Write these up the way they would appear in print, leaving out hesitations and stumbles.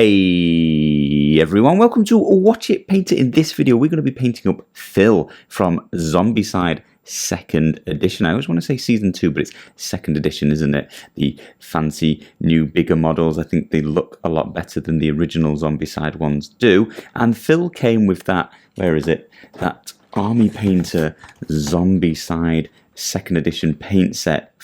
Hey everyone, welcome to Watch It Paint It. In this video we're going to be painting up Phil from Zombicide Second Edition. I always want to say Season 2, but it's Second Edition, isn't it? The fancy new bigger models. I think they look a lot better than the original Zombicide ones do. And Phil came with that, where is it? That Army Painter Zombicide Second Edition paint set.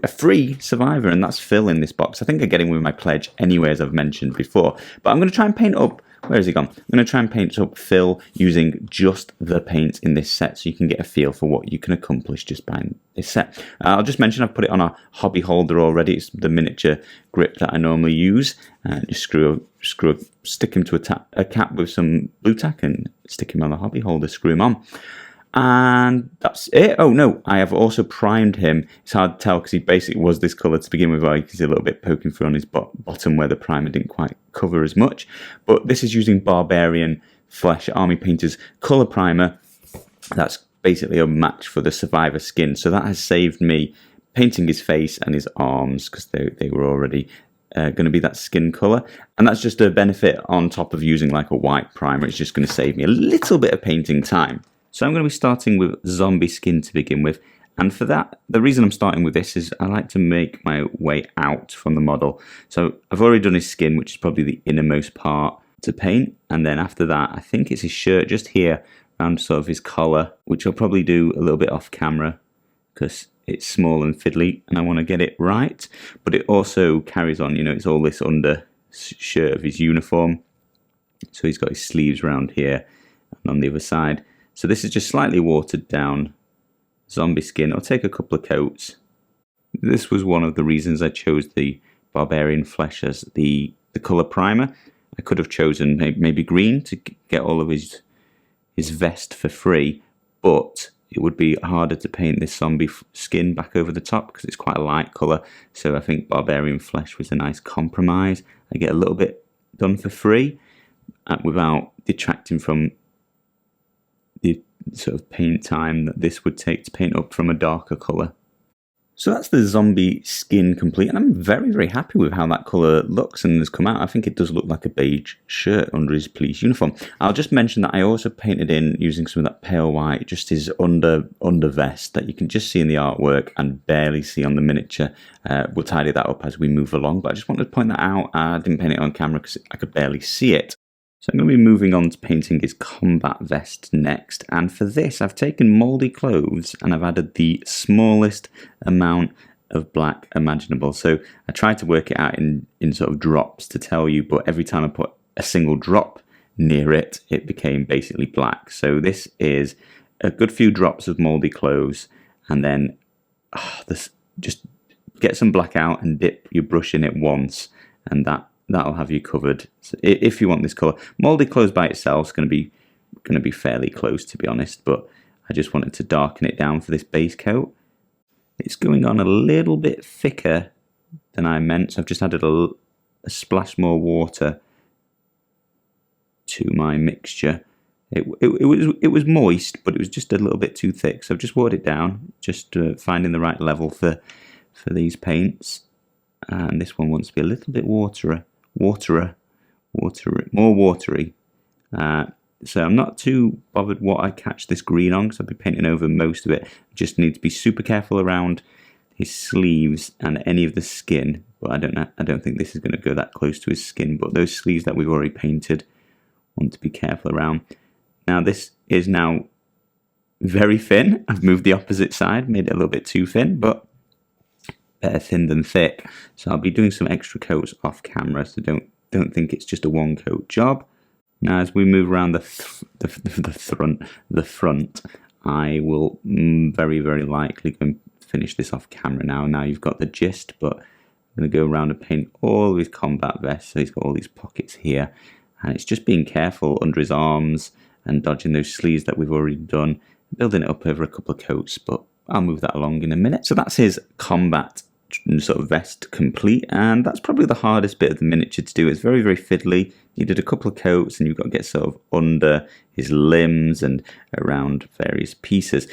A free survivor, and that's Phil in this box. I think I get him with my pledge anyway, as I've mentioned before. But I'm going to try and paint up, where has he gone? I'm going to try and paint up Phil using just the paint in this set, so you can get a feel for what you can accomplish just buying this set. I'll just mention I've put it on a hobby holder already. It's the miniature grip that I normally use. Just stick him to a cap with some blue tack and stick him on the hobby holder, screw him on. And that's it. Oh no, I have also primed him. It's hard to tell because he basically was this colour to begin with. You can see a little bit poking through on his bottom where the primer didn't quite cover as much. But this is using Barbarian Flesh Army Painter's colour primer. That's basically a match for the survivor skin. So that has saved me painting his face and his arms because they were already going to be that skin colour. And that's just a benefit on top of using like a white primer. It's just going to save me a little bit of painting time. So I'm going to be starting with zombie skin to begin with, and for that, the reason I'm starting with this is I like to make my way out from the model. So I've already done his skin, which is probably the innermost part to paint, and then after that, I think it's his shirt just here, around sort of his collar, which I'll probably do a little bit off camera, because it's small and fiddly, and I want to get it right, but it also carries on, you know, it's all this under shirt of his uniform, so he's got his sleeves around here, and on the other side. So this is just slightly watered down zombie skin. I'll take a couple of coats. This was one of the reasons I chose the Barbarian Flesh as the colour primer. I could have chosen maybe green to get all of his vest for free, but it would be harder to paint this zombie skin back over the top because it's quite a light colour. So I think Barbarian Flesh was a nice compromise. I get a little bit done for free without detracting from the sort of paint time that this would take to paint up from a darker colour. So that's the zombie skin complete, and I'm very, very happy with how that colour looks and has come out. I think it does look like a beige shirt under his police uniform. I'll just mention that I also painted in using some of that pale white, just his under vest that you can just see in the artwork and barely see on the miniature. We'll tidy that up as we move along, but I just wanted to point that out. I didn't paint it on camera because I could barely see it. So I'm going to be moving on to painting his combat vest next, and for this I've taken mouldy clothes and I've added the smallest amount of black imaginable. So I tried to work it out in sort of drops to tell you, but every time I put a single drop near it, it became basically black. So this is a good few drops of mouldy clothes, and then just get some black out and dip your brush in it once, and that'll have you covered. So if you want this colour, mouldy clothes by itself is going to be fairly close, to be honest, but I just wanted to darken it down for this base coat. It's going on a little bit thicker than I meant, so I've just added a splash more water to my mixture. It was moist, but it was just a little bit too thick, so I've just watered it down, just finding the right level for these paints. And this one wants to be a little bit more watery. So I'm not too bothered what I catch this green on, because I'll be painting over most of it. Just need to be super careful around his sleeves and any of the skin. But I don't think this is going to go that close to his skin. But those sleeves that we've already painted, want to be careful around. Now this is now very thin. I've moved the opposite side, made it a little bit too thin, but better thin than thick. So I'll be doing some extra coats off camera, so don't think it's just a one coat job. Now as we move around the front, I will very, very likely go and finish this off camera now. Now you've got the gist, but I'm going to go around and paint all of his combat vest. So he's got all these pockets here, and it's just being careful under his arms and dodging those sleeves that we've already done, building it up over a couple of coats, but I'll move that along in a minute. So that's his combat sort of vest complete, and that's probably the hardest bit of the miniature to do. It's very, very fiddly. You did a couple of coats and you've got to get sort of under his limbs and around various pieces.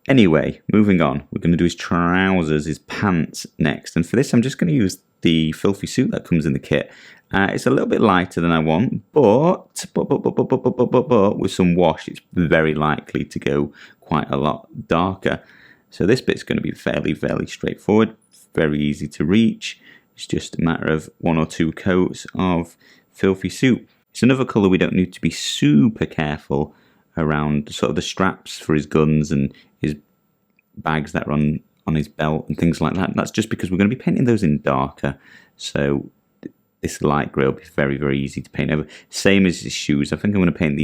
Anyway, moving on, we're going to do his trousers, his pants next, and for this I'm just going to use the filthy suit that comes in the kit. It's a little bit lighter than I want, but with some wash, it's very likely to go quite a lot darker. So this bit's going to be fairly straightforward, very easy to reach. It's just a matter of 1 or 2 coats of Filthy Soup. It's another colour we don't need to be super careful around sort of the straps for his guns and his bags that are on his belt and things like that. That's just because we're going to be painting those in darker. So this light grey will be very easy to paint over. Same as his shoes. I think I'm going to paint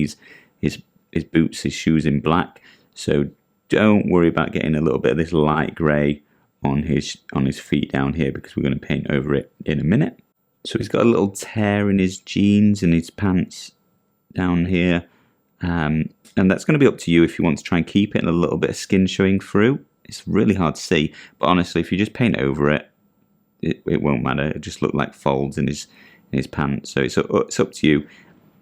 his boots, his shoes in black. So don't worry about getting a little bit of this light grey on his feet down here, because we're going to paint over it in a minute. So he's got a little tear in his jeans and his pants down here. And that's going to be up to you if you want to try and keep it and a little bit of skin showing through. It's really hard to see, but honestly, if you just paint over it, it won't matter. It just look like folds in his pants. So it's up to you.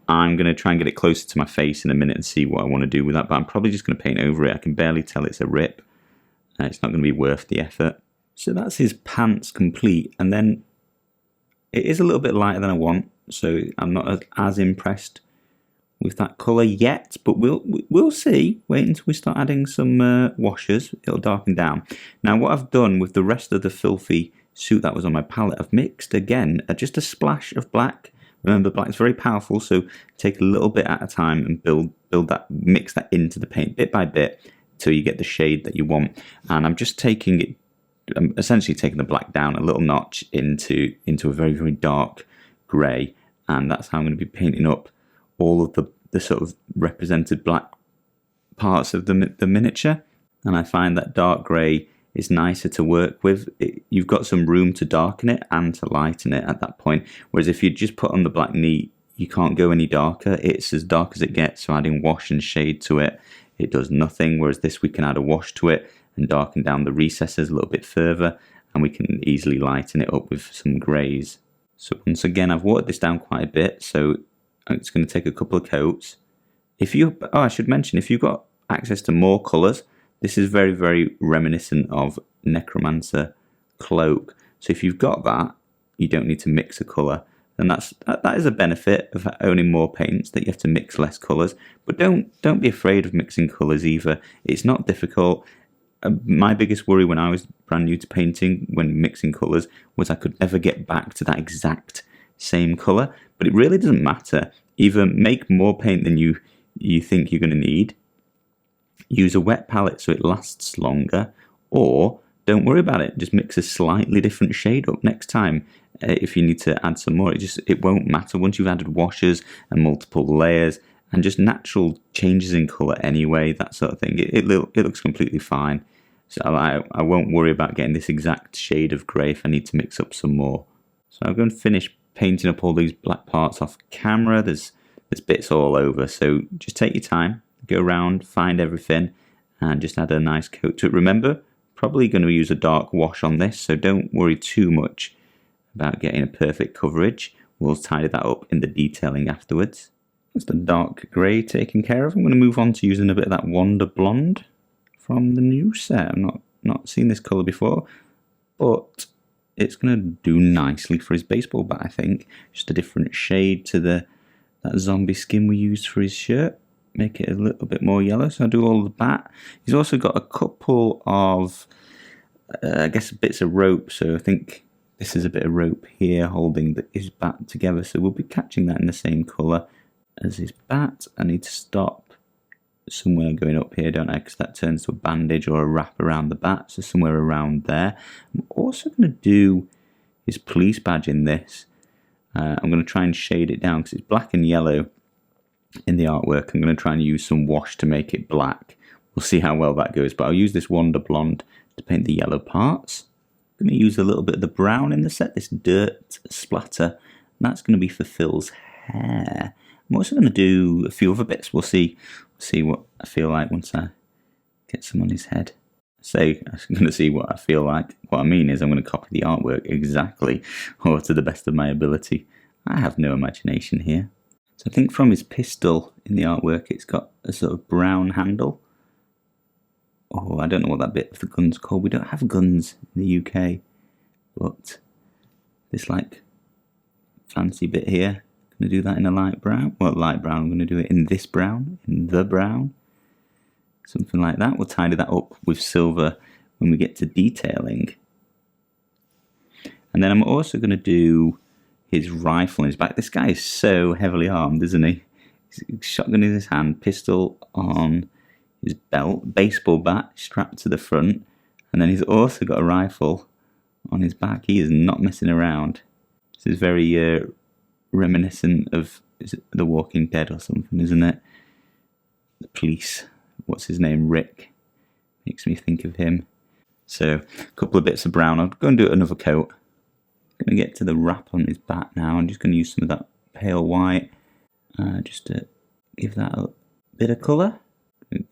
I'm going to try and get it closer to my face in a minute and see what I want to do with that, but I'm probably just going to paint over it. I can barely tell it's a rip. It's not going to be worth the effort. So that's his pants complete, and then it is a little bit lighter than I want, so I'm not as impressed with that colour yet, but we'll see. Wait until we start adding some washes. It'll darken down. Now what I've done with the rest of the Filthy Suit that was on my palette, I've mixed again just a splash of black. Remember, black is very powerful, so take a little bit at a time and build that, mix that into the paint bit by bit till you get the shade that you want. And I'm just taking it, I'm essentially taking the black down a little notch into a very dark grey, and that's how I'm going to be painting up all of the sort of represented black parts of the miniature. And I find that dark grey is nicer to work with. You've got some room to darken it and to lighten it at that point, whereas if you just put on the black neat, you can't go any darker. It's as dark as it gets, so adding wash and shade to it, it does nothing, whereas this we can add a wash to it and darken down the recesses a little bit further, and we can easily lighten it up with some greys. So once again, I've watered this down quite a bit, so it's going to take a couple of coats. I should mention, if you've got access to more colours, this is very reminiscent of Necromancer Cloak. So if you've got that, you don't need to mix a colour. And that is a benefit of owning more paints, that you have to mix less colours. But don't be afraid of mixing colours either. It's not difficult. My biggest worry when I was brand new to painting, when mixing colours, was I could never get back to that exact same colour. But it really doesn't matter. Either make more paint than you think you're going to need, use a wet palette so it lasts longer, or don't worry about it, just mix a slightly different shade up next time. If you need to add some more, it won't matter once you've added washes and multiple layers and just natural changes in colour anyway, that sort of thing. It looks completely fine. So I won't worry about getting this exact shade of grey if I need to mix up some more. So I'm going to finish painting up all these black parts off camera. There's bits all over, so just take your time, go around, find everything, and just add a nice coat to it. Remember, probably going to use a dark wash on this, so don't worry too much about getting a perfect coverage. We'll tidy that up in the detailing afterwards. That's the dark grey taken care of. I'm going to move on to using a bit of that Wonder Blonde from the new set. I've not seen this colour before, but it's going to do nicely for his baseball bat, I think. Just a different shade to that zombie skin we used for his shirt. Make it a little bit more yellow, so I'll do all the bat. He's also got a couple of, I guess, bits of rope, so I think this is a bit of rope here holding his bat together, so we'll be catching that in the same colour as his bat. I need to stop somewhere going up here, don't I, because that turns to a bandage or a wrap around the bat, so somewhere around there. I'm also going to do his police badge in this. I'm going to try and shade it down because it's black and yellow in the artwork. I'm going to try and use some wash to make it black. We'll see how well that goes, but I'll use this Wonder Blonde to paint the yellow parts. I'm going to use a little bit of the brown in the set, this dirt splatter, and that's going to be for Phil's hair. I'm also going to do a few other bits. We'll see what I feel like once I get some on his head. I'm going to see what I feel like. What I mean is I'm going to copy the artwork exactly, or to the best of my ability. I have no imagination here. So I think from his pistol in the artwork, it's got a sort of brown handle. Oh, I don't know what that bit of the gun's called. We don't have guns in the UK, but this like fancy bit here. I'm going to do that in a light brown. Well, light brown, I'm going to do it in this brown, in the brown. Something like that. We'll tidy that up with silver when we get to detailing. And then I'm also going to do his rifle on his back. This guy is so heavily armed, isn't he? He's shotgun in his hand, pistol on his belt, baseball bat strapped to the front, and then he's also got a rifle on his back. He is not messing around. This is very reminiscent of, is it The Walking Dead or something, isn't it? The police, what's his name, Rick, makes me think of him. So a couple of bits of brown. I'll go and do another coat. I'm going to get to the wrap on his back now. I'm just going to use some of that pale white just to give that a bit of colour.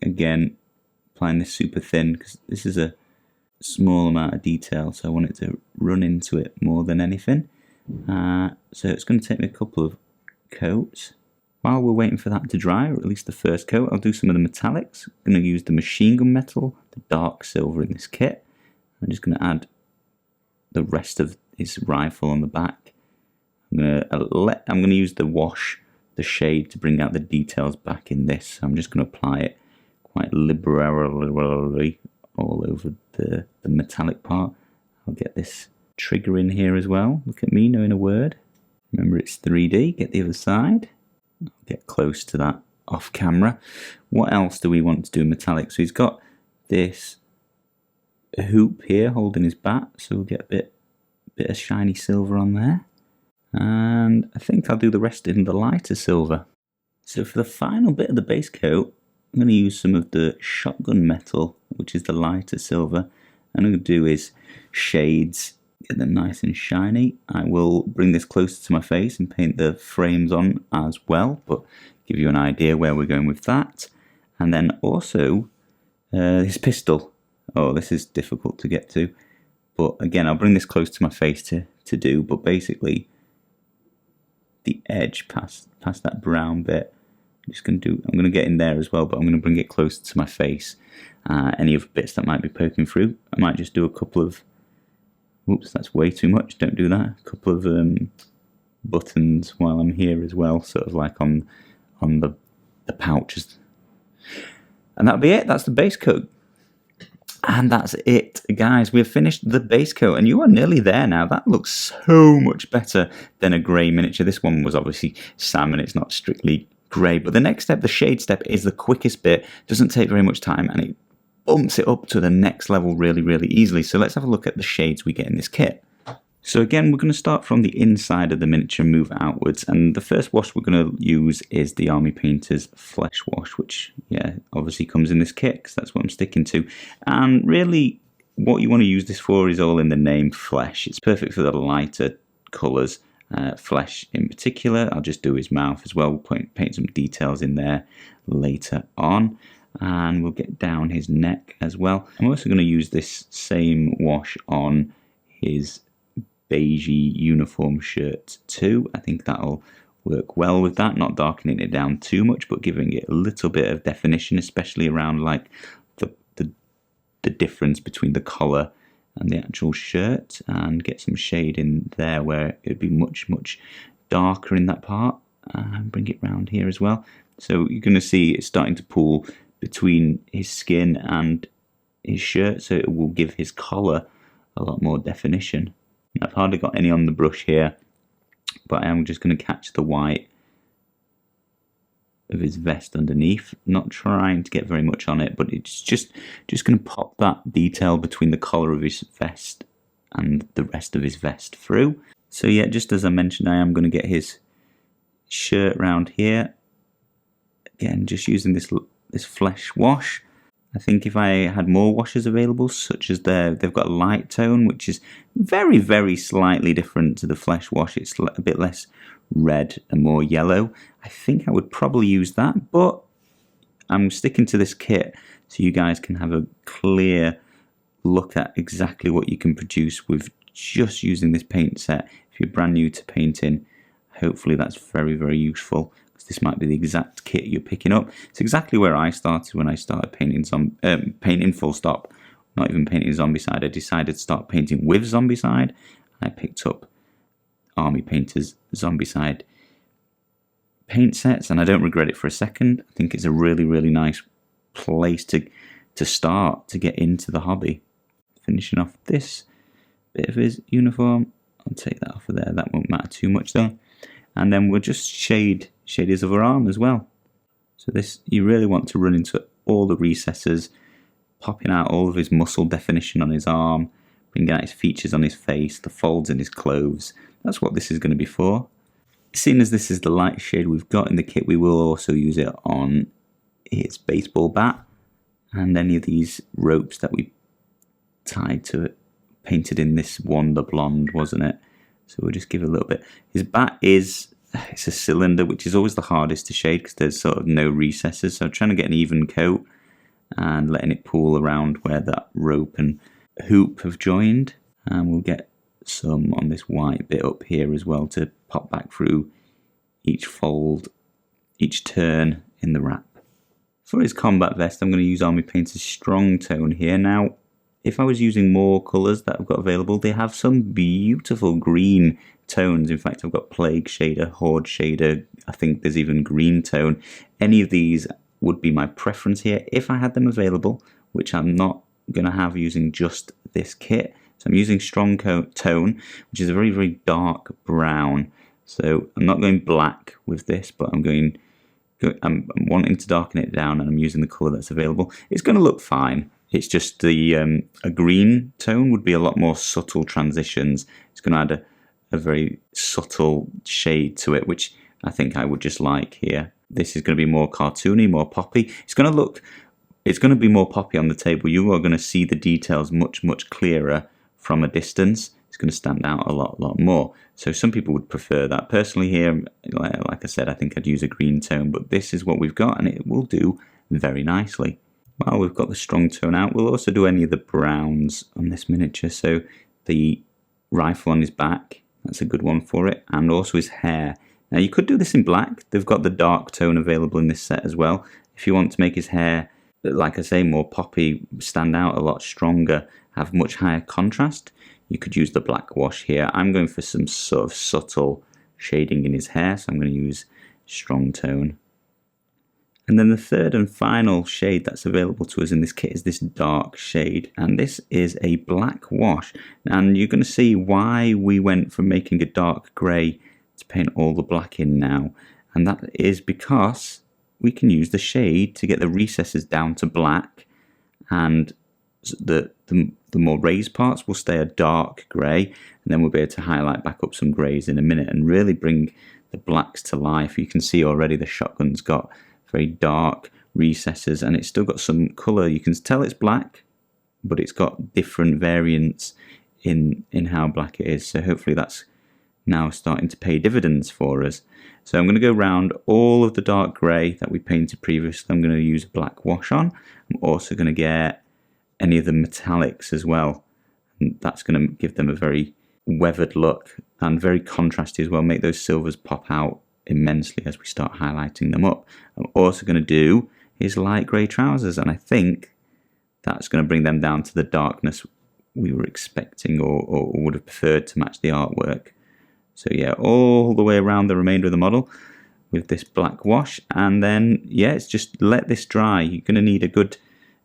Again, applying this super thin because this is a small amount of detail, so I want it to run into it more than anything. So it's going to take me a couple of coats. While we're waiting for that to dry, or at least the first coat, I'll do some of the metallics. I'm going to use the machine gun metal, the dark silver in this kit. I'm just going to add the rest of his rifle on the back. I'm going to use the wash, the shade, to bring out the details back in this. So I'm just going to apply it quite liberally all over the metallic part. I'll get this trigger in here as well. Look at me knowing a word. Remember, it's 3D. Get the other side. I'll get close to that off camera. What else do we want to do in metallic? So he's got this hoop here holding his bat, so we'll get a bit of shiny silver on there. And I think I'll do the rest in the lighter silver. So for the final bit of the base coat, I'm going to use some of the shotgun metal, which is the lighter silver. And I'm going to do is shades, get them nice and shiny. I will bring this closer to my face and paint the frames on as well, but give you an idea where we're going with that. And then also his pistol. Oh, this is difficult to get to. But again, I'll bring this close to my face to do, but basically the edge past that brown bit. I'm going to get in there as well, but I'm going to bring it closer to my face. Any other bits that might be poking through, I might just do a couple of, whoops, that's way too much, don't do that. A couple of buttons while I'm here as well, sort of like on the pouches. And that'll be it, that's the base coat. And that's it, guys. We've finished the base coat, and you are nearly there now. That looks so much better than a grey miniature. This one was obviously salmon, it's not strictly grey. But the next step, the shade step, is the quickest bit. Doesn't take very much time, and it bumps it up to the next level really, really easily. So let's have a look at the shades we get in this kit. So again, we're going to start from the inside of the miniature and move outwards. And the first wash we're going to use is the Army Painter's Flesh Wash, which, yeah, obviously comes in this kit because that's what I'm sticking to. And really, what you want to use this for is all in the name, flesh. It's perfect for the lighter colours, flesh in particular. I'll just do his mouth as well. We'll paint some details in there later on. And we'll get down his neck as well. I'm also going to use this same wash on his beigey uniform shirt too. I think that'll work well with that, not darkening it down too much, but giving it a little bit of definition, especially around like the difference between the collar and the actual shirt, and get some shade in there where it would be much darker in that part, and bring it round here as well. So you're going to see it's starting to pool between his skin and his shirt, so it will give his collar a lot more definition. I've hardly got any on the brush here, but I am just going to catch the white of his vest underneath. Not trying to get very much on it, but it's just going to pop that detail between the collar of his vest and the rest of his vest through. So yeah, just as I mentioned, I am going to get his shirt round here. Again, just using this flesh wash. I think if I had more washes available, such as they've got a light tone, which is very, very slightly different to the flesh wash. It's a bit less red and more yellow. I think I would probably use that, but I'm sticking to this kit so you guys can have a clear look at exactly what you can produce with just using this paint set. If you're brand new to painting, hopefully that's very, very useful. This might be the exact kit you're picking up. It's exactly where I started when I started painting full stop. Not even painting Zombicide. I decided to start painting with Zombicide. I picked up Army Painter's Zombicide paint sets, and I don't regret it for a second. I think it's a really, really nice place to start to get into the hobby. Finishing off this bit of his uniform. I'll take that off of there, that won't matter too much though. And then we'll just shade his other arm as well. So this, you really want to run into all the recesses, popping out all of his muscle definition on his arm, bringing out his features on his face, the folds in his clothes. That's what this is going to be for. Seeing as this is the light shade we've got in the kit, we will also use it on his baseball bat and any of these ropes that we tied to it, painted in this Wonder Blonde, wasn't it? So we'll just give it a little bit. His bat it's a cylinder, which is always the hardest to shade because there's sort of no recesses. So I'm trying to get an even coat and letting it pool around where that rope and hoop have joined. And we'll get some on this white bit up here as well to pop back through each fold, each turn in the wrap. For his combat vest, I'm going to use Army Painter's Strong Tone here. Now, if I was using more colours that I've got available, they have some beautiful green tones. In fact, I've got Plague Shader, Horde Shader, I think there's even Green Tone. Any of these would be my preference here if I had them available, which I'm not going to have using just this kit. So I'm using Strong Tone, which is a very, very dark brown. So I'm not going black with this, but I'm wanting to darken it down, and I'm using the colour that's available. It's going to look fine. It's just a green tone would be a lot more subtle transitions. It's going to add a very subtle shade to it, which I think I would just like here. This is going to be more cartoony, more poppy. It's going to be more poppy on the table. You are going to see the details much, much clearer from a distance. It's going to stand out a lot more. So some people would prefer that. Personally here, like I said, I think I'd use a green tone, but this is what we've got and it will do very nicely. While we've got the Strong Tone out, we'll also do any of the browns on this miniature. So the rifle on his back, that's a good one for it, and also his hair. Now you could do this in black. They've got the dark tone available in this set as well. If you want to make his hair, like I say, more poppy, stand out a lot stronger, have much higher contrast, you could use the black wash here. I'm going for some sort of subtle shading in his hair, so I'm going to use Strong Tone. And then the third and final shade that's available to us in this kit is this dark shade, and this is a black wash. And you're going to see why we went from making a dark grey to paint all the black in now, and that is because we can use the shade to get the recesses down to black, and the more raised parts will stay a dark grey, and then we'll be able to highlight back up some greys in a minute and really bring the blacks to life. You can see already the shotgun's got very dark recesses and it's still got some colour. You can tell it's black, but it's got different variants in how black it is. So hopefully that's now starting to pay dividends for us. So I'm going to go around all of the dark grey that we painted previously. I'm going to use a black wash on. I'm also going to get any of the metallics as well. And that's going to give them a very weathered look and very contrasty as well. Make those silvers pop out immensely as we start highlighting them up. I'm also going to do his light grey trousers, and I think that's going to bring them down to the darkness we were expecting or would have preferred to match the artwork. So yeah, all the way around the remainder of the model with this black wash, and then yeah, it's just let this dry. You're going to need a good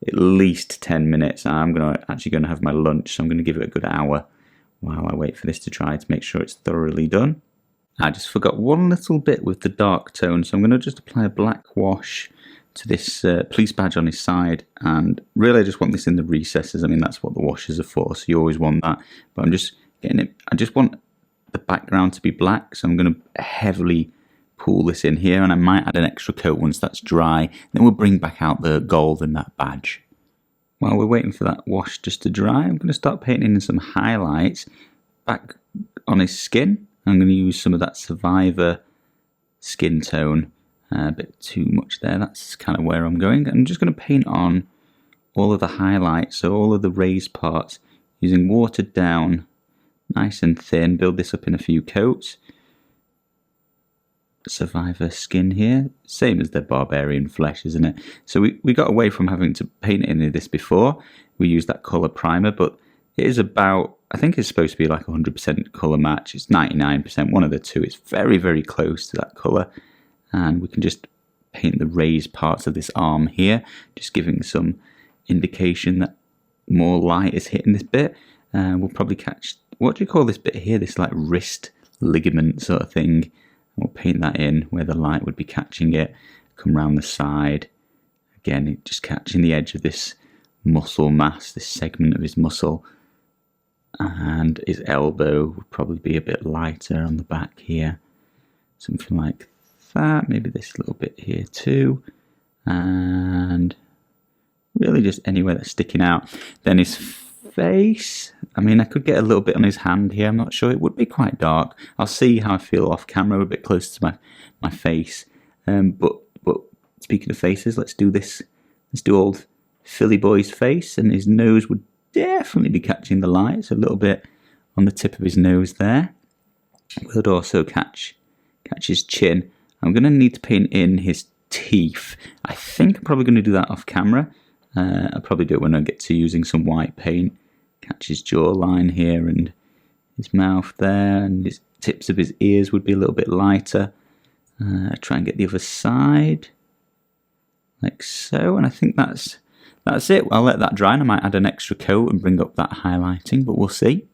at least 10 minutes. I'm actually going to have my lunch, so I'm going to give it a good hour while I wait for this to dry to make sure it's thoroughly done. I just forgot one little bit with the dark tone, so I'm going to just apply a black wash to this police badge on his side, and really I just want this in the recesses. I mean, that's what the washes are for, so you always want that, but I'm just getting it. I just want the background to be black, so I'm going to heavily pull this in here, and I might add an extra coat once that's dry. Then we'll bring back out the gold in that badge. While we're waiting for that wash just to dry, I'm going to start painting in some highlights back on his skin. I'm going to use some of that Survivor skin tone, a bit too much there, that's kind of where I'm going. I'm just going to paint on all of the highlights, so all of the raised parts, using watered down, nice and thin, build this up in a few coats. Survivor skin here, same as the Barbarian flesh, isn't it? So we got away from having to paint any of this before. We used that colour primer, but it is about I think it's supposed to be like 100% colour match. It's 99%, one of the two. It's very, very close to that colour. And we can just paint the raised parts of this arm here, just giving some indication that more light is hitting this bit. We'll probably catch, what do you call this bit here? This like wrist ligament sort of thing. We'll paint that in where the light would be catching it. Come round the side. Again, just catching the edge of this muscle mass, this segment of his muscle. And his elbow would probably be a bit lighter on the back here. Something like that. Maybe this little bit here too. And really just anywhere that's sticking out. Then his face. I mean, I could get a little bit on his hand here. I'm not sure. It would be quite dark. I'll see how I feel off camera, a bit closer to my face. But speaking of faces, let's do this. Let's do old Philly boy's face, and his nose would definitely be catching the light. It's a little bit on the tip of his nose there. We'll also catch his chin. I'm going to need to paint in his teeth. I think I'm probably going to do that off camera. I'll probably do it when I get to using some white paint. Catch his jawline here and his mouth there, and his tips of his ears would be a little bit lighter. Try and get the other side, like so, and I think that's it. I'll let that dry, and I might add an extra coat and bring up that highlighting, but we'll see.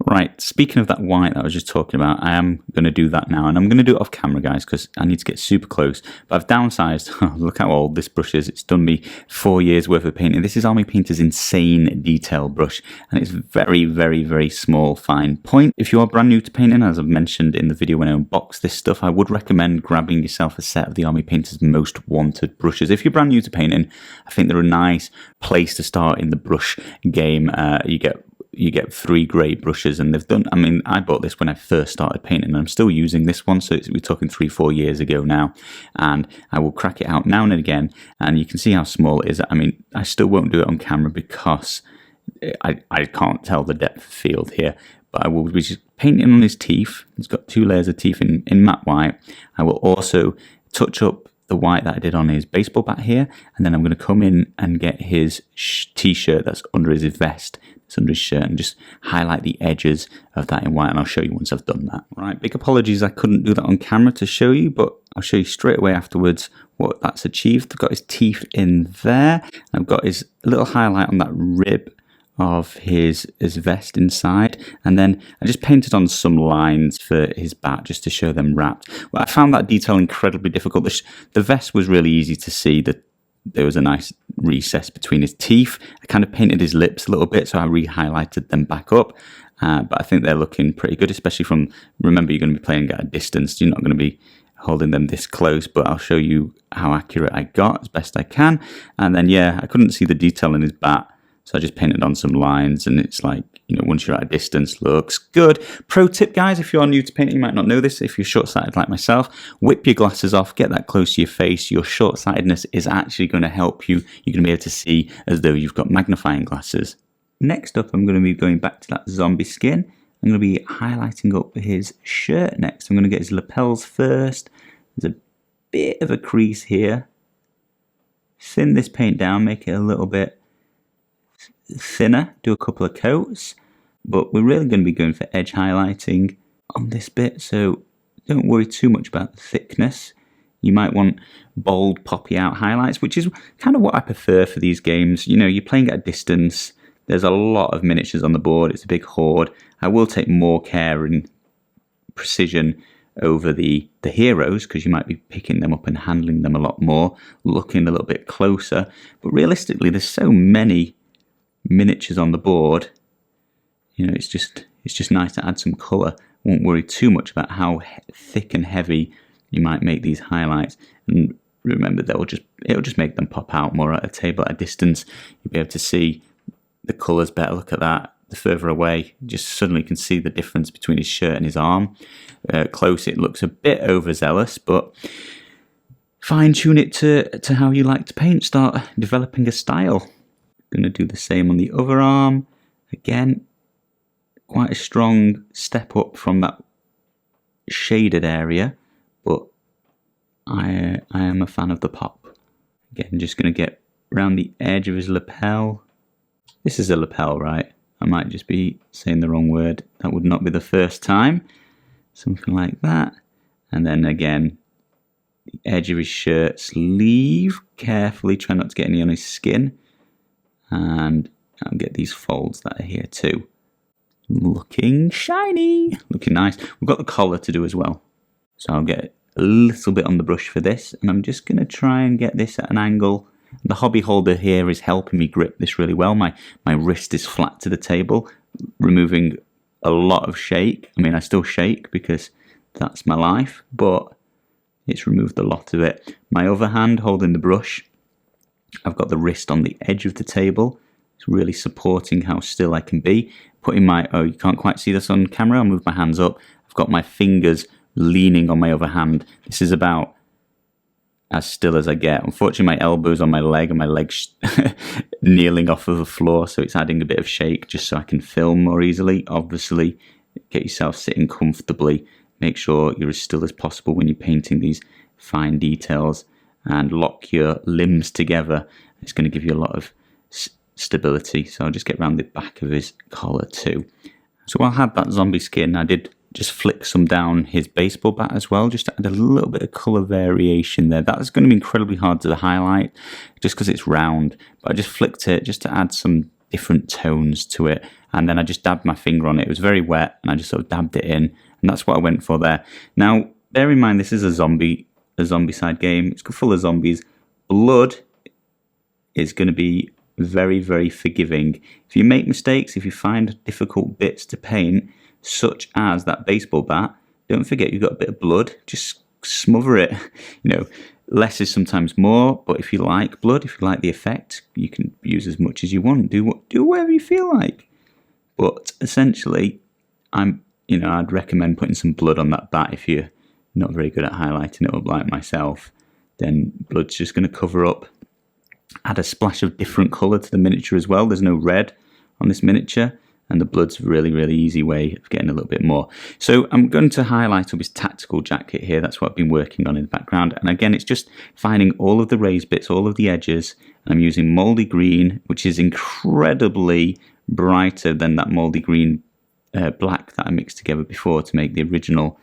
Right, speaking of that white that I was just talking about, I am going to do that now, and I'm going to do it off camera, guys, because I need to get super close. But I've downsized. Look how old this brush is. It's done me 4 years worth of painting. This is Army Painter's Insane Detail brush, and it's very, very, very small, fine point. If you are brand new to painting, as I've mentioned in the video when I unboxed this stuff, I would recommend grabbing yourself a set of the Army Painter's Most Wanted brushes. If you're brand new to painting, I think they're a nice place to start in the brush game. You get 3 great brushes, and they've done, I mean, I bought this when I first started painting, and I'm still using this one, so we're talking 3-4 years ago now, and I will crack it out now and again, and you can see how small it is. I mean, I still won't do it on camera because I can't tell the depth of field here, but I will be just painting on his teeth. He's got 2 layers of teeth in matte white. I will also touch up the white that I did on his baseball bat here, and then I'm going to come in and get his t-shirt that's under his vest. Under his shirt, and just highlight the edges of that in white, and I'll show you once I've done that. Right, big apologies I couldn't do that on camera to show you, but I'll show you straight away afterwards what that's achieved. I've got his teeth in there. I've got his little highlight on that rib of his vest inside, and then I just painted on some lines for his bat just to show them wrapped. Well, I found that detail incredibly difficult. The vest was really easy to see. There was a nice recess between his teeth. I kind of painted his lips a little bit, so I re-highlighted them back up. But I think they're looking pretty good, especially from, remember, you're going to be playing at a distance. You're not going to be holding them this close, but I'll show you how accurate I got as best I can. And then, yeah, I couldn't see the detail in his bat, so I just painted on some lines, and it's like, you know, once you're at a distance, looks good. Pro tip, guys, if you're new to painting, you might not know this. If you're short-sighted like myself, whip your glasses off, get that close to your face. Your short-sightedness is actually going to help you. You're going to be able to see as though you've got magnifying glasses. Next up, I'm going to be going back to that zombie skin. I'm going to be highlighting up his shirt next. I'm going to get his lapels first. There's a bit of a crease here. Thin this paint down, make it a little bit thinner, do a couple of coats, but we're really going to be going for edge highlighting on this bit, so don't worry too much about the thickness. You might want bold, poppy out highlights, which is kind of what I prefer for these games. You know, you're playing at a distance, there's a lot of miniatures on the board, it's a big horde. I will take more care and precision over the heroes, because you might be picking them up and handling them a lot more, looking a little bit closer, but realistically there's so many miniatures on the board, you know, it's just nice to add some colour. Won't worry too much about how thick and heavy you might make these highlights, and remember it'll just make them pop out more at a table at a distance. You'll be able to see the colours better. Look at that, the further away you just suddenly can see the difference between his shirt and his arm. Close it looks a bit overzealous, but fine tune it to how you like to paint. Start developing a style. Going to do the same on the other arm. Again, quite a strong step up from that shaded area, but I am a fan of the pop. Again, just going to get around the edge of his lapel. This is a lapel, right? I might just be saying the wrong word. That would not be the first time. Something like that. And then again, the edge of his shirt sleeve. Carefully, try not to get any on his skin. And I'll get these folds that are here too. Looking shiny. Looking nice. We've got the collar to do as well. So I'll get a little bit on the brush for this. And I'm just going to try and get this at an angle. The hobby holder here is helping me grip this really well. My wrist is flat to the table, removing a lot of shake. I mean, I still shake because that's my life, but it's removed a lot of it. My other hand holding the brush, I've got the wrist on the edge of the table. It's really supporting how still I can be. Putting my, oh, you can't quite see this on camera. I'll move my hands up. I've got my fingers leaning on my other hand. This is about as still as I get. Unfortunately, my elbow's on my leg and my leg's kneeling off of the floor, so it's adding a bit of shake just so I can film more easily. Obviously, get yourself sitting comfortably. Make sure you're as still as possible when you're painting these fine details, and lock your limbs together. It's going to give you a lot of stability. So I'll just get around the back of his collar too. So I had that zombie skin. I did just flick some down his baseball bat as well, just to add a little bit of colour variation there. That's going to be incredibly hard to highlight just because it's round, but I just flicked it just to add some different tones to it, and then I just dabbed my finger on it. It was very wet and I just sort of dabbed it in, and that's what I went for there. Now bear in mind, this is a Zombicide game. It's full of zombies. Blood is going to be very, very forgiving. If you make mistakes, if you find difficult bits to paint, such as that baseball bat, don't forget you've got a bit of blood. Just smother it. You know, less is sometimes more, but if you like blood, if you like the effect, you can use as much as you want. Do whatever you feel like. But essentially, I'd recommend putting some blood on that bat if you're not very good at highlighting it up like myself. Then blood's just going to cover up. Add a splash of different colour to the miniature as well. There's no red on this miniature, and the blood's a really, really easy way of getting a little bit more. So I'm going to highlight up his tactical jacket here. That's what I've been working on in the background. And again, it's just finding all of the raised bits, all of the edges. And I'm using mouldy green, which is incredibly brighter than that mouldy green black that I mixed together before to make the original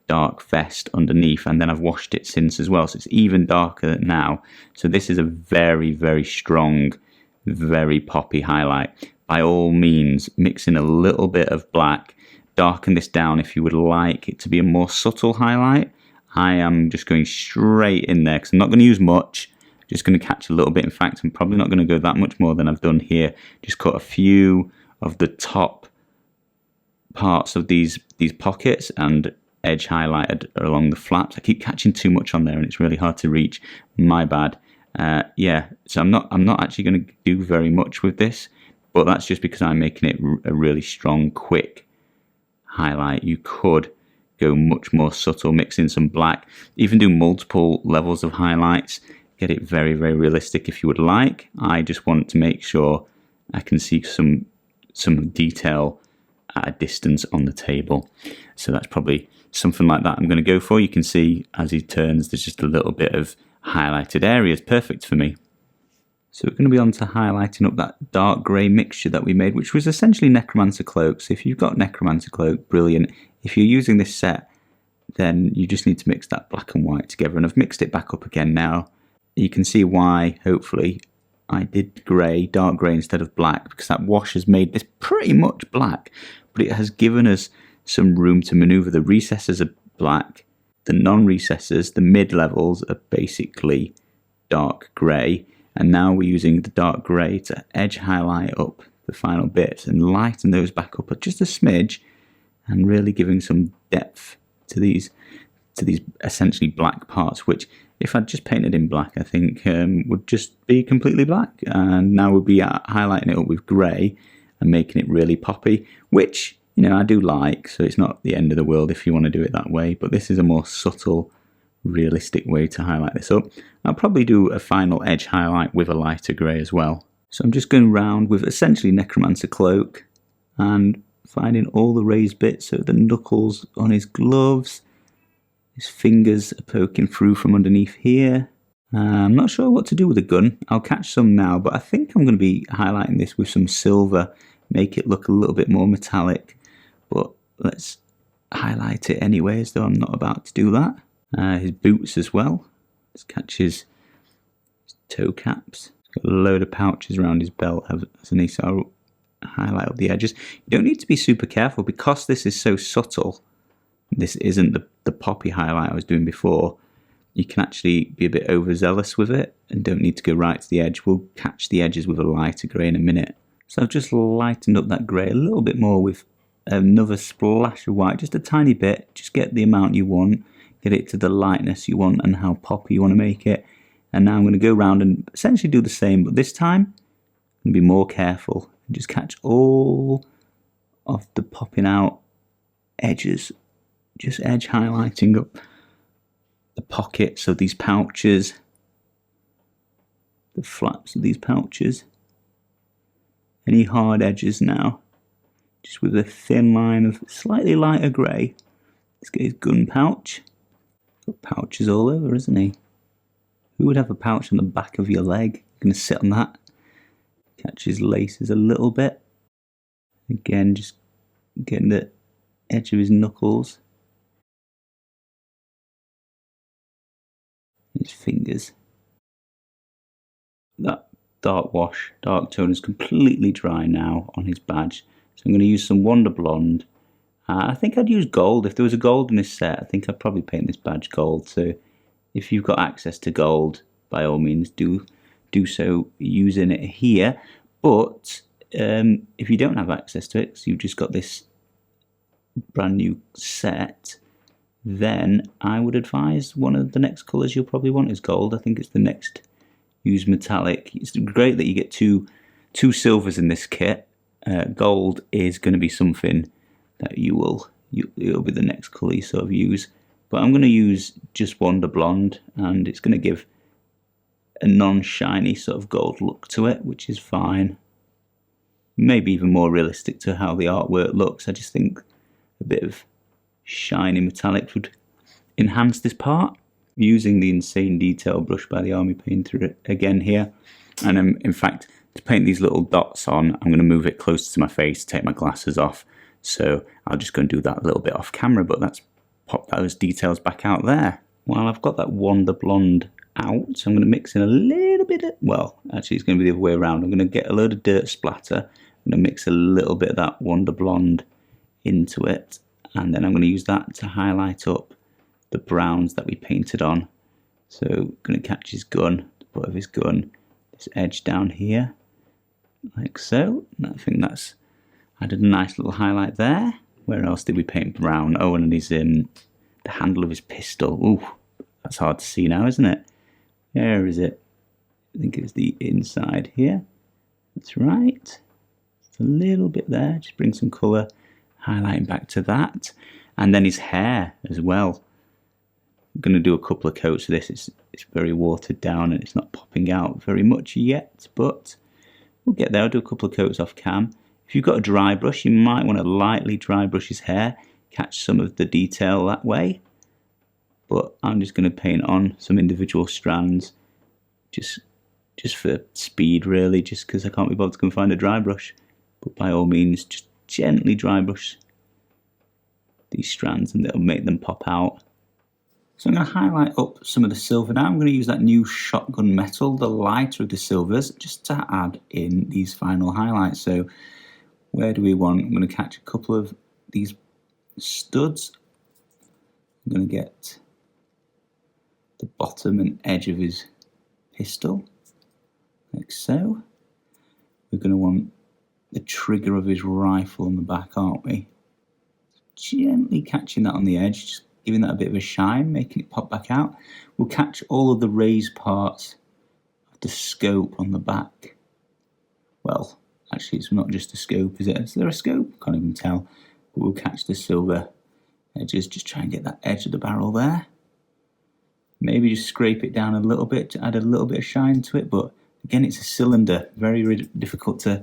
dark vest underneath, and then I've washed it since as well, so it's even darker now. So this is a very, very strong, very poppy highlight. By all means, mix in a little bit of black, darken this down if you would like it to be a more subtle highlight. I am just going straight in there because I'm not going to use much, just going to catch a little bit. In fact, I'm probably not going to go that much more than I've done here. Just cut a few of the top parts of these pockets and edge highlighted along the flaps. I keep catching too much on there and it's really hard to reach. My bad. Yeah, so I'm not actually going to do very much with this, but that's just because I'm making it a really strong, quick highlight. You could go much more subtle, mix in some black, even do multiple levels of highlights, get it very, very realistic if you would like. I just want to make sure I can see some detail at a distance on the table. So that's probably something like that I'm going to go for. You can see as he turns, there's just a little bit of highlighted areas. Perfect for me. So we're going to be on to highlighting up that dark grey mixture that we made, which was essentially Necromancer Cloak. So if you've got Necromancer Cloak, brilliant. If you're using this set, then you just need to mix that black and white together. And I've mixed it back up again now. You can see why, hopefully, I did grey, dark grey instead of black, because that wash has made this pretty much black, but it has given us some room to maneuver. The recesses are black, the non-recesses, the mid-levels are basically dark grey, and now we're using the dark grey to edge highlight up the final bits and lighten those back up just a smidge, and really giving some depth to these essentially black parts, which if I'd just painted in black, I think would just be completely black. And now we'll be highlighting it up with grey and making it really poppy, which, you know, I do like, so it's not the end of the world if you want to do it that way, but this is a more subtle, realistic way to highlight this up. I'll probably do a final edge highlight with a lighter grey as well. So I'm just going round with essentially Necromancer Cloak and finding all the raised bits, so the knuckles on his gloves, his fingers are poking through from underneath here. I'm not sure what to do with the gun. I'll catch some now, but I think I'm going to be highlighting this with some silver, make it look a little bit more metallic, but let's highlight it anyway, as though I'm not about to do that. His boots as well. Let's catch his toe caps. He's got a load of pouches around his belt underneath, so I'll highlight up the edges. You don't need to be super careful because this is so subtle. This isn't the poppy highlight I was doing before. You can actually be a bit overzealous with it and don't need to go right to the edge. We'll catch the edges with a lighter grey in a minute. So I've just lightened up that grey a little bit more with another splash of white, just a tiny bit. Just get the amount you want, get it to the lightness you want and how poppy you want to make it. And now I'm going to go around and essentially do the same, but this time I'm going to be more careful and just catch all of the popping out edges. Just edge highlighting up the pockets of these pouches, the flaps of these pouches, any hard edges now, just with a thin line of slightly lighter grey. Let's get his gun pouch. Got pouches all over, isn't he? Who would have a pouch on the back of your leg? You're going to sit on that. Catch his laces a little bit. Again, just getting the edge of his knuckles. His fingers. That dark tone is completely dry now on his badge. So I'm going to use some Wonder Blonde. I think I'd use gold. If there was a gold in this set, I think I'd probably paint this badge gold. So if you've got access to gold, by all means do so using it here. But if you don't have access to it, so you've just got this brand new set, then I would advise one of the next colours you'll probably want is gold. I think it's the next used metallic. It's great that you get two silvers in this kit. Gold is going to be something that it'll be the next colour you sort of use. But I'm going to use just Wonder Blonde, and it's going to give a non-shiny sort of gold look to it, which is fine. Maybe even more realistic to how the artwork looks. I just think a bit of shiny metallics would enhance this part. Using the insane detail brush by the Army Painter again here, and in fact, to paint these little dots on, I'm going to move it closer to my face, take my glasses off, so I'll just go and do that a little bit off camera, but let's pop those details back out there. While I've got that Wonder Blonde out, so I'm going to mix in a little bit of, well, actually it's going to be the other way around. I'm going to get a load of dirt splatter, I'm going to mix a little bit of that Wonder Blonde into it, and then I'm going to use that to highlight up the browns that we painted on. So I'm going to catch his gun, the butt of his gun, this edge down here, like so. And I think that's added a nice little highlight there. Where else did we paint brown? Oh, and he's in the handle of his pistol. Ooh, that's hard to see now, isn't it? Where is it? I think it's the inside here. That's right. Just a little bit there. Just bring some colour, highlighting back to that. And then his hair as well. I'm going to do a couple of coats of this. It's very watered down and it's not popping out very much yet, but we'll get there. I'll do a couple of coats off cam. If you've got a dry brush, you might want to lightly dry brush his hair, catch some of the detail that way. But I'm just going to paint on some individual strands, just for speed really, just because I can't be bothered to go and find a dry brush. But by all means, just gently dry brush these strands and it'll make them pop out. So I'm going to highlight up some of the silver now. I'm going to use that new shotgun metal, the lighter of the silvers, just to add in these final highlights. So where do we want? I'm going to catch a couple of these studs. I'm going to get the bottom and edge of his pistol, like so. We're going to want the trigger of his rifle on the back, aren't we? Gently catching that on the edge, just giving that a bit of a shine, making it pop back out. We'll catch all of the raised parts of the scope on the back. Well, actually it's not just a scope, is it? Is there a scope? Can't even tell. But we'll catch the silver edges, just try and get that edge of the barrel there. Maybe just scrape it down a little bit to add a little bit of shine to it, but again, it's a cylinder, very difficult to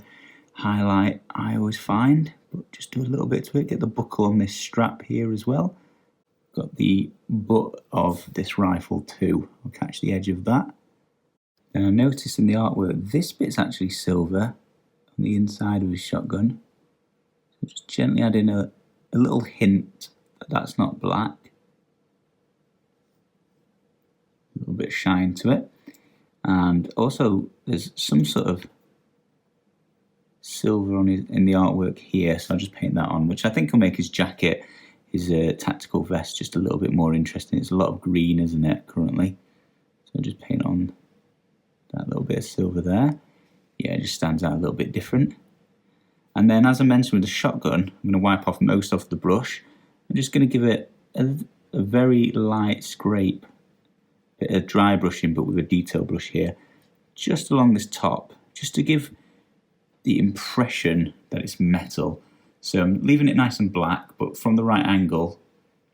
highlight, I always find, but just do a little bit to it. Get the buckle on this strap here as well. Got the butt of this rifle too. I'll catch the edge of that. And I noticed in the artwork, this bit's actually silver on the inside of his shotgun. So just gently add in a little hint that that's not black. A little bit of shine to it. And also there's some sort of silver on in the artwork here, so I'll just paint that on, which I think will make his jacket, his tactical vest, just a little bit more interesting. It's a lot of green, isn't it, currently? So I'll just paint on that little bit of silver there. Yeah, it just stands out a little bit different. And then, as I mentioned with the shotgun, I'm going to wipe off most of the brush. I'm just going to give it a very light scrape, bit of dry brushing, but with a detail brush here, just along this top, just to give the impression that it's metal. So I'm leaving it nice and black, but from the right angle,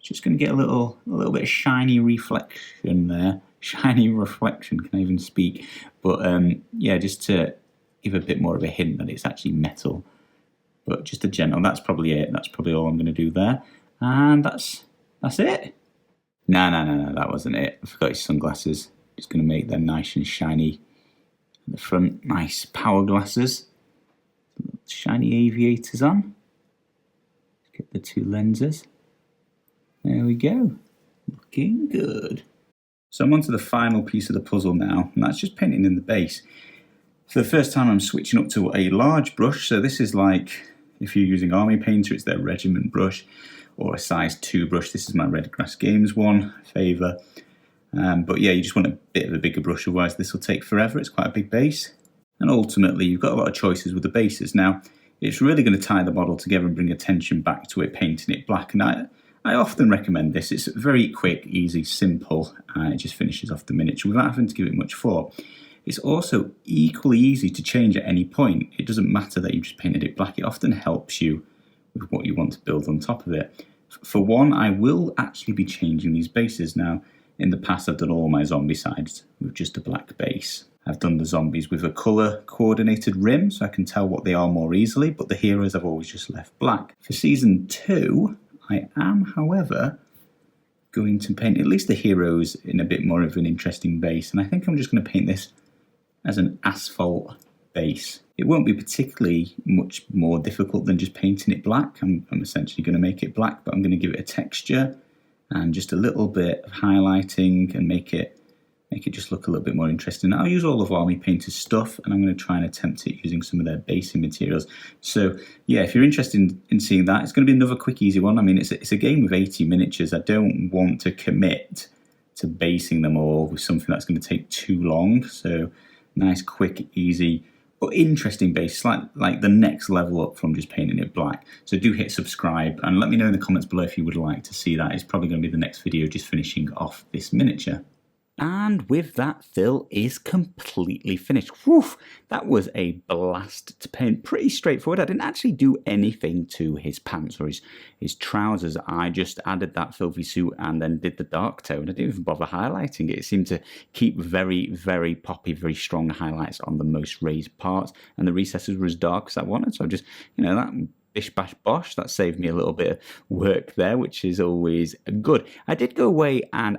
just going to get a little bit of shiny reflection there. Shiny reflection, can I even speak? But yeah, just to give a bit more of a hint that it's actually metal. But just a gentle, that's probably it. That's probably all I'm going to do there. And that's it. No, that wasn't it. I forgot his sunglasses. Just going to make them nice and shiny at the front. Nice power glasses. Shiny aviators on. Get the two lenses. There we go. Looking good. So I'm on to the final piece of the puzzle now, and that's just painting in the base. For the first time I'm switching up to a large brush, so this is like, if you're using Army Painter, it's their Regiment brush, or a size 2 brush. This is my Redgrass Games one, favour. But yeah, you just want a bit of a bigger brush, otherwise this will take forever. It's quite a big base. And ultimately, you've got a lot of choices with the bases. Now, it's really going to tie the model together and bring attention back to it, painting it black. And I often recommend this. It's very quick, easy, simple. It just finishes off the miniature without having to give it much thought. It's also equally easy to change at any point. It doesn't matter that you've just painted it black. It often helps you with what you want to build on top of it. For one, I will actually be changing these bases now. In the past, I've done all my Zombicides with just a black base. I've done the zombies with a colour coordinated rim, so I can tell what they are more easily, but the heroes I've always just left black. For Season 2, I am, however, going to paint at least the heroes in a bit more of an interesting base, and I think I'm just going to paint this as an asphalt base. It won't be particularly much more difficult than just painting it black. I'm essentially going to make it black, but I'm going to give it a texture and just a little bit of highlighting and make it just look a little bit more interesting. I'll use all of Army Painter's stuff, and I'm going to try and attempt it using some of their basing materials. So yeah, if you're interested in seeing that, it's going to be another quick, easy one. I mean, it's a game with 80 miniatures. I don't want to commit to basing them all with something that's going to take too long. So nice, quick, easy, but interesting base, like the next level up from just painting it black. So do hit subscribe and let me know in the comments below if you would like to see that. It's probably going to be the next video, just finishing off this miniature. And with that, Phil is completely finished. Whew, that was a blast to paint. Pretty straightforward. I didn't actually do anything to his pants or his trousers. I just added that filthy suit and then did the dark tone. I didn't even bother highlighting it. It seemed to keep very, very poppy, very strong highlights on the most raised parts. And the recesses were as dark as I wanted. So just, that bish bash bosh, that saved me a little bit of work there, which is always good. I did go away and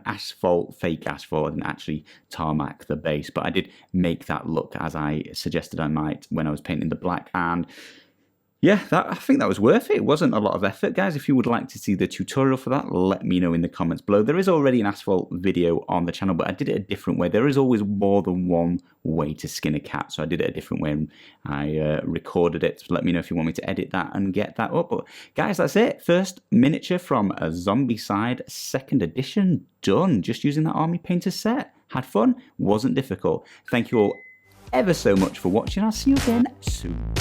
fake asphalt, I didn't actually tarmac the base, but I did make that look as I suggested I might when I was painting the black. And yeah, I think that was worth it. It wasn't a lot of effort, guys. If you would like to see the tutorial for that, let me know in the comments below. There is already an asphalt video on the channel, but I did it a different way. There is always more than one way to skin a cat, so I did it a different way and I recorded it. So let me know if you want me to edit that and get that up. But guys, that's it. First miniature from a Zombicide Second Edition done, just using that Army Painter set. Had fun, wasn't difficult. Thank you all ever so much for watching. I'll see you again soon.